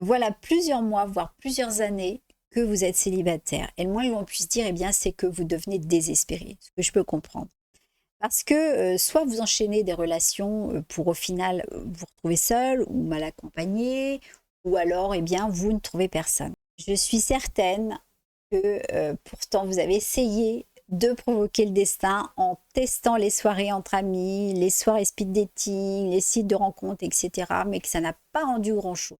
voilà plusieurs mois, voire plusieurs années que vous êtes célibataire. Et le moins que l'on puisse dire, eh bien, c'est que vous devenez désespéré, ce que je peux comprendre. Parce que soit vous enchaînez des relations pour au final vous retrouver seul ou mal accompagné, ou alors eh bien vous ne trouvez personne. Je suis certaine que pourtant vous avez essayé de provoquer le destin en testant les soirées entre amis, les soirées speed dating, les sites de rencontres, etc. Mais que ça n'a pas rendu grand-chose.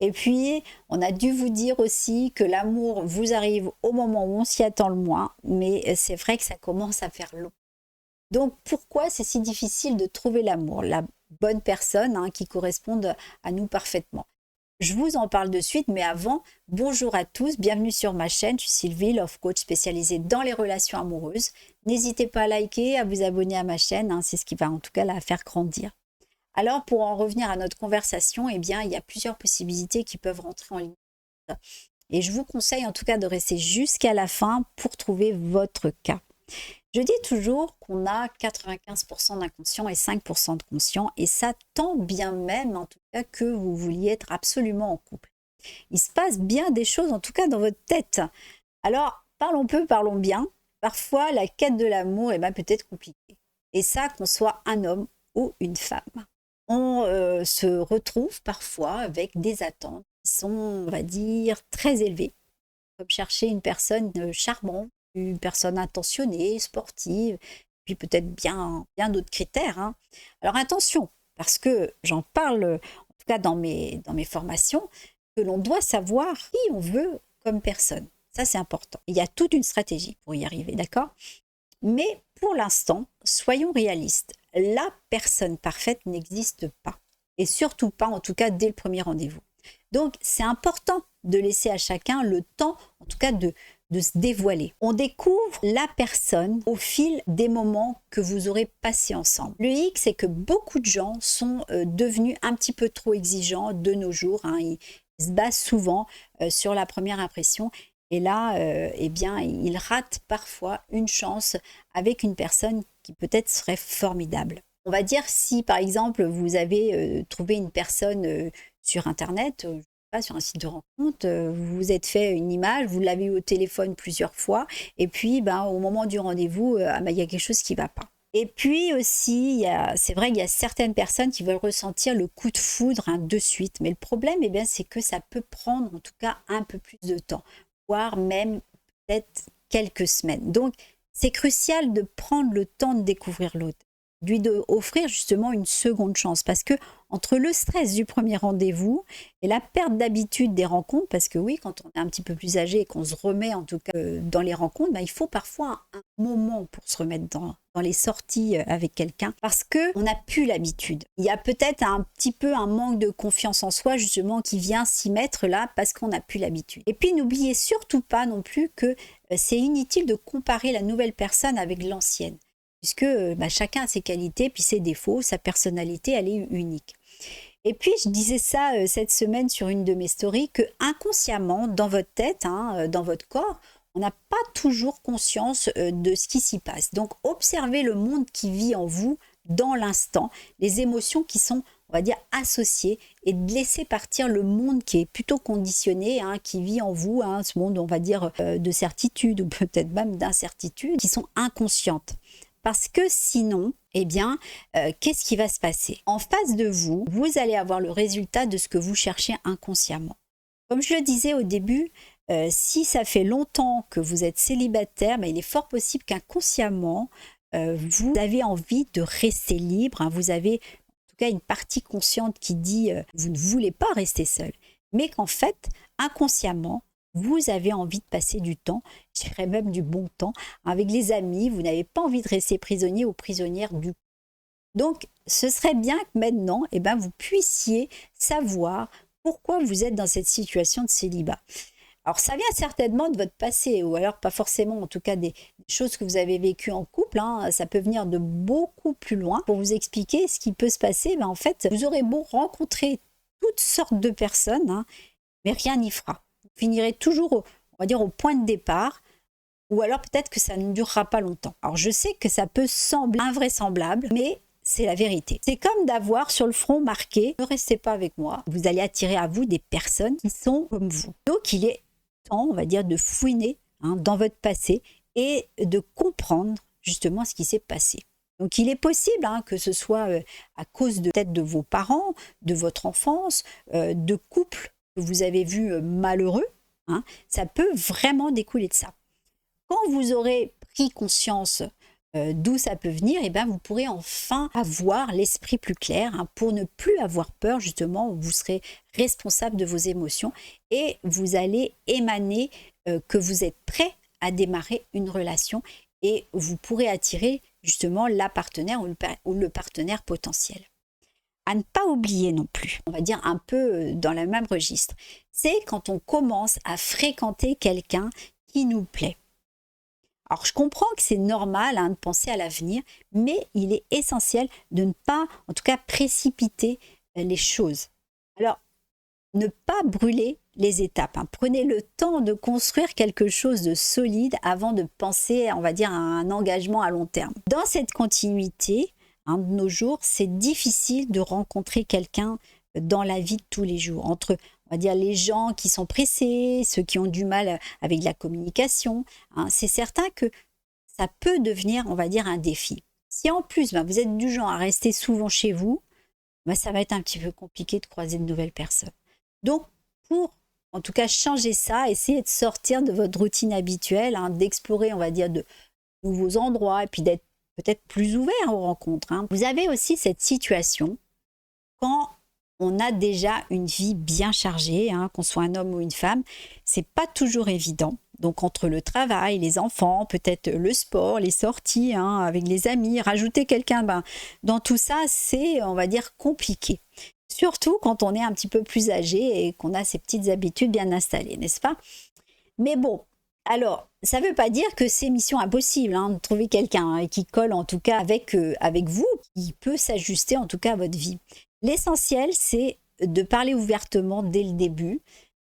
Et puis, on a dû vous dire aussi que l'amour vous arrive au moment où on s'y attend le moins, mais c'est vrai que ça commence à faire long. Donc, pourquoi c'est si difficile de trouver l'amour, la bonne personne qui corresponde à nous parfaitement? Je vous en parle de suite, mais avant, bonjour à tous, bienvenue sur ma chaîne. Je suis Sylvie, Love Coach spécialisée dans les relations amoureuses. N'hésitez pas à liker, à vous abonner à ma chaîne, c'est ce qui va en tout cas la faire grandir. Alors, pour en revenir à notre conversation, eh bien, il y a plusieurs possibilités qui peuvent rentrer en ligne. Et je vous conseille en tout cas de rester jusqu'à la fin pour trouver votre cas. Je dis toujours qu'on a 95% d'inconscient et 5% de conscient, et ça tant bien même en tout cas que vous vouliez être absolument en couple. Il se passe bien des choses en tout cas dans votre tête. Alors, parlons peu, parlons bien. Parfois, la quête de l'amour est peut être compliquée. Et ça, qu'on soit un homme ou une femme. On se retrouve parfois avec des attentes qui sont, on va dire, très élevées. Comme chercher une personne charmante, une personne intentionnée, sportive, puis peut-être bien d'autres critères. Alors attention, parce que j'en parle, en tout cas dans mes formations, que l'on doit savoir qui on veut comme personne. Ça, c'est important. Il y a toute une stratégie pour y arriver, d'accord? Mais pour l'instant, soyons réalistes. La personne parfaite n'existe pas. Et surtout pas, en tout cas, dès le premier rendez-vous. Donc, c'est important de laisser à chacun le temps, en tout cas, de se dévoiler. On découvre la personne au fil des moments que vous aurez passés ensemble. Le hic, c'est que beaucoup de gens sont devenus un petit peu trop exigeants de nos jours. Ils se basent souvent sur la première impression. Et là, eh bien, ils ratent parfois une chance avec une personne qui peut-être serait formidable. On va dire si, par exemple, vous avez trouvé une personne sur Internet, pas, sur un site de rencontre, vous vous êtes fait une image, vous l'avez eu au téléphone plusieurs fois, et puis au moment du rendez-vous, il y a quelque chose qui ne va pas. Et puis aussi, c'est vrai qu'il y a certaines personnes qui veulent ressentir le coup de foudre de suite, mais le problème, eh bien, c'est que ça peut prendre en tout cas un peu plus de temps, voire même peut-être quelques semaines. Donc, c'est crucial de prendre le temps de découvrir l'autre, lui offrir justement une seconde chance, parce que entre le stress du premier rendez-vous et la perte d'habitude des rencontres, parce que oui, quand on est un petit peu plus âgé et qu'on se remet en tout cas dans les rencontres, il faut parfois un moment pour se remettre dans les sorties avec quelqu'un, parce qu'on n'a plus l'habitude. Il y a peut-être un petit peu un manque de confiance en soi justement qui vient s'y mettre là, parce qu'on n'a plus l'habitude. Et puis n'oubliez surtout pas non plus que c'est inutile de comparer la nouvelle personne avec l'ancienne, puisque chacun a ses qualités, puis ses défauts, sa personnalité, elle est unique. Et puis, je disais ça cette semaine sur une de mes stories, que inconsciemment, dans votre tête, dans votre corps, on n'a pas toujours conscience de ce qui s'y passe. Donc, observez le monde qui vit en vous dans l'instant, les émotions qui sont, on va dire, associées, et de laisser partir le monde qui est plutôt conditionné, qui vit en vous, ce monde, on va dire, de certitude ou peut-être même d'incertitude, qui sont inconscientes. Parce que sinon, eh bien, qu'est-ce qui va se passer? En face de vous, vous allez avoir le résultat de ce que vous cherchez inconsciemment. Comme je le disais au début, si ça fait longtemps que vous êtes célibataire, il est fort possible qu'inconsciemment, vous avez envie de rester libre. Vous avez en tout cas une partie consciente qui dit vous ne voulez pas rester seul. Mais qu'en fait, inconsciemment, vous avez envie de passer du temps, je dirais même du bon temps, avec les amis. Vous n'avez pas envie de rester prisonnier ou prisonnière du coup. Donc, ce serait bien que maintenant, vous puissiez savoir pourquoi vous êtes dans cette situation de célibat. Alors, ça vient certainement de votre passé, ou alors pas forcément, en tout cas des choses que vous avez vécues en couple. Ça peut venir de beaucoup plus loin. Pour vous expliquer ce qui peut se passer, en fait, vous aurez beau rencontrer toutes sortes de personnes, mais rien n'y fera. Vous finirez toujours, on va dire, au point de départ, ou alors peut-être que ça ne durera pas longtemps. Alors je sais que ça peut sembler invraisemblable, mais c'est la vérité. C'est comme d'avoir sur le front marqué « Ne restez pas avec moi ». Vous allez attirer à vous des personnes qui sont comme vous. Donc il est temps, on va dire, de fouiner dans votre passé et de comprendre justement ce qui s'est passé. Donc il est possible que ce soit à cause peut-être de vos parents, de votre enfance, de couples que vous avez vus malheureux. Ça peut vraiment découler de ça. Quand vous aurez pris conscience d'où ça peut venir, vous pourrez enfin avoir l'esprit plus clair pour ne plus avoir peur, justement, vous serez responsable de vos émotions et vous allez émaner que vous êtes prêt à démarrer une relation et vous pourrez attirer justement la partenaire ou le partenaire potentiel. À ne pas oublier non plus, on va dire un peu dans le même registre, c'est quand on commence à fréquenter quelqu'un qui nous plaît. Alors, je comprends que c'est normal de penser à l'avenir, mais il est essentiel de ne pas, en tout cas, précipiter les choses. Alors, ne pas brûler les étapes. Prenez le temps de construire quelque chose de solide avant de penser, on va dire, à un engagement à long terme. Dans cette continuité, de nos jours, c'est difficile de rencontrer quelqu'un dans la vie de tous les jours. Entre, on va dire, les gens qui sont pressés, ceux qui ont du mal avec la communication, c'est certain que ça peut devenir, on va dire, un défi. Si en plus, vous êtes du genre à rester souvent chez vous, ça va être un petit peu compliqué de croiser de nouvelles personnes. Donc, pour, en tout cas, changer ça, essayez de sortir de votre routine habituelle, d'explorer, on va dire, de nouveaux endroits et puis d'être peut-être plus ouvert aux rencontres. Vous avez aussi cette situation quand on a déjà une vie bien chargée, qu'on soit un homme ou une femme, c'est pas toujours évident. Donc entre le travail, les enfants, peut-être le sport, les sorties avec les amis, rajouter quelqu'un dans tout ça, c'est, on va dire, compliqué. Surtout quand on est un petit peu plus âgé et qu'on a ces petites habitudes bien installées, n'est-ce pas? Mais bon, alors, ça ne veut pas dire que c'est mission impossible de trouver quelqu'un qui colle en tout cas avec vous, qui peut s'ajuster en tout cas à votre vie. L'essentiel, c'est de parler ouvertement dès le début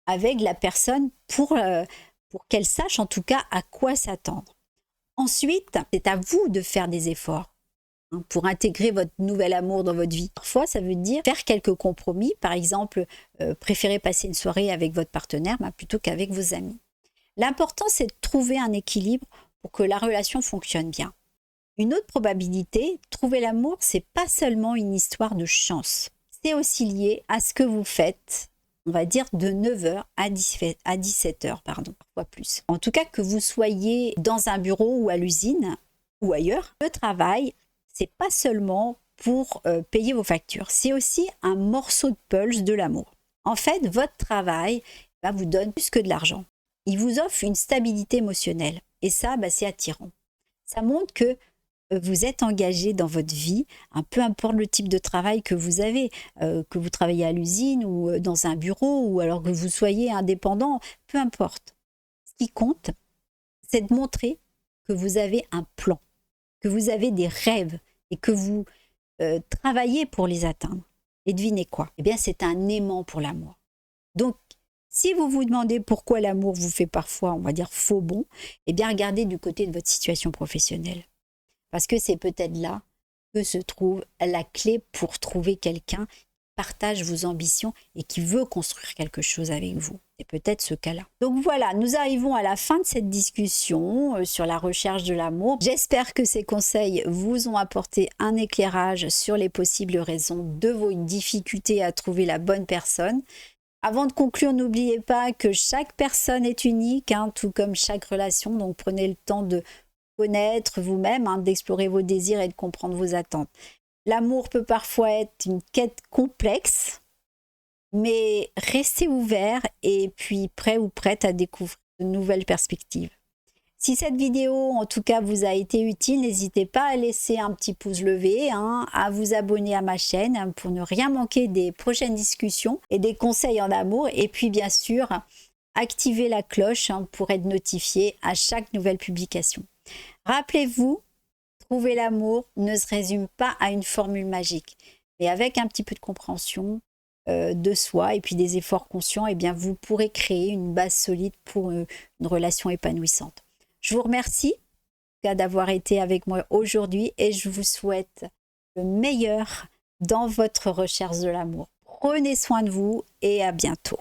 avec la personne pour qu'elle sache en tout cas à quoi s'attendre. Ensuite, c'est à vous de faire des efforts pour intégrer votre nouvel amour dans votre vie. Parfois, ça veut dire faire quelques compromis, par exemple, préférer passer une soirée avec votre partenaire plutôt qu'avec vos amis. L'important, c'est de trouver un équilibre pour que la relation fonctionne bien. Une autre probabilité, trouver l'amour, c'est pas seulement une histoire de chance. C'est aussi lié à ce que vous faites, on va dire de 9h à 17h, parfois plus. En tout cas, que vous soyez dans un bureau ou à l'usine ou ailleurs, le travail, c'est pas seulement pour payer vos factures, c'est aussi un morceau de pulse de l'amour. En fait, votre travail vous donne plus que de l'argent. Il vous offre une stabilité émotionnelle et ça, c'est attirant. Ça montre que vous êtes engagé dans votre vie, peu importe le type de travail que vous avez, que vous travaillez à l'usine ou dans un bureau ou alors que vous soyez indépendant, peu importe. Ce qui compte, c'est de montrer que vous avez un plan, que vous avez des rêves et que vous travaillez pour les atteindre. Et devinez quoi? C'est un aimant pour l'amour. Donc, si vous vous demandez pourquoi l'amour vous fait parfois, on va dire, faux bon, regardez du côté de votre situation professionnelle. Parce que c'est peut-être là que se trouve la clé pour trouver quelqu'un qui partage vos ambitions et qui veut construire quelque chose avec vous. C'est peut-être ce cas-là. Donc voilà, nous arrivons à la fin de cette discussion sur la recherche de l'amour. J'espère que ces conseils vous ont apporté un éclairage sur les possibles raisons de vos difficultés à trouver la bonne personne. Avant de conclure, n'oubliez pas que chaque personne est unique, tout comme chaque relation. Donc prenez le temps de connaître vous-même, d'explorer vos désirs et de comprendre vos attentes. L'amour peut parfois être une quête complexe, mais restez ouvert et puis prêt ou prête à découvrir de nouvelles perspectives. Si cette vidéo, en tout cas, vous a été utile, n'hésitez pas à laisser un petit pouce levé, à vous abonner à ma chaîne pour ne rien manquer des prochaines discussions et des conseils en amour. Et puis, bien sûr, activez la cloche pour être notifié à chaque nouvelle publication. Rappelez-vous, trouver l'amour ne se résume pas à une formule magique, mais avec un petit peu de compréhension de soi et puis des efforts conscients, vous pourrez créer une base solide pour une relation épanouissante. Je vous remercie d'avoir été avec moi aujourd'hui et je vous souhaite le meilleur dans votre recherche de l'amour. Prenez soin de vous et à bientôt.